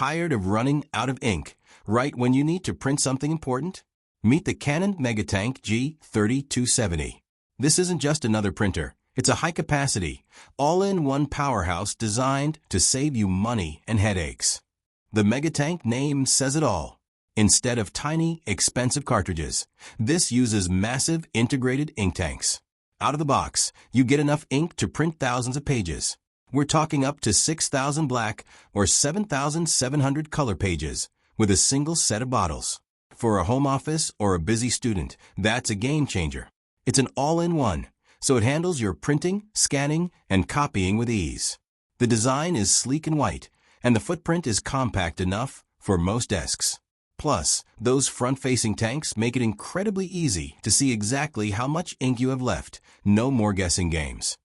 tired of running out of ink right when you need to print something important? Meet the Canon MegaTank G3270. This isn't just another printer. It's a high-capacity, all-in-one powerhouse designed to save you money and headaches. The MegaTank name says it all. Instead of tiny, expensive cartridges, this uses massive integrated ink tanks. Out of the box, you get enough ink to print thousands of pages. We're talking up to 6,000 black or 7,700 color pages with a single set of bottles. For a home office or a busy student, that's a game changer. It's an all-in-one, so it handles your printing, scanning, and copying with ease. The design is sleek and white, and the footprint is compact enough for most desks. Plus, those front-facing tanks make it incredibly easy to see exactly how much ink you have left. No more guessing games.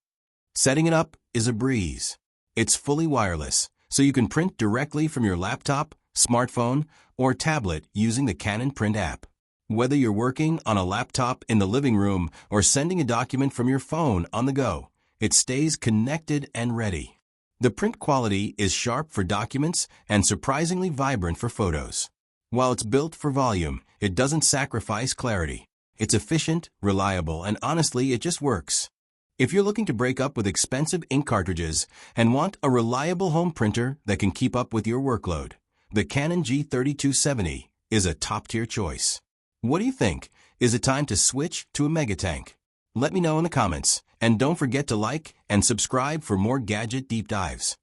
Setting it up is a breeze. It's fully wireless, so you can print directly from your laptop, smartphone, or tablet using the Canon PRINT app. Whether you're working on a laptop in the living room or sending a document from your phone on the go, it stays connected and ready. The print quality is sharp for documents and surprisingly vibrant for photos. While it's built for volume, it doesn't sacrifice clarity. It's efficient, reliable, and honestly, it just works. If you're looking to break up with expensive ink cartridges and want a reliable home printer that can keep up with your workload, the Canon G3270 is a top-tier choice. What do you think? Is it time to switch to a MegaTank? Let me know in the comments, and don't forget to like and subscribe for more gadget deep dives.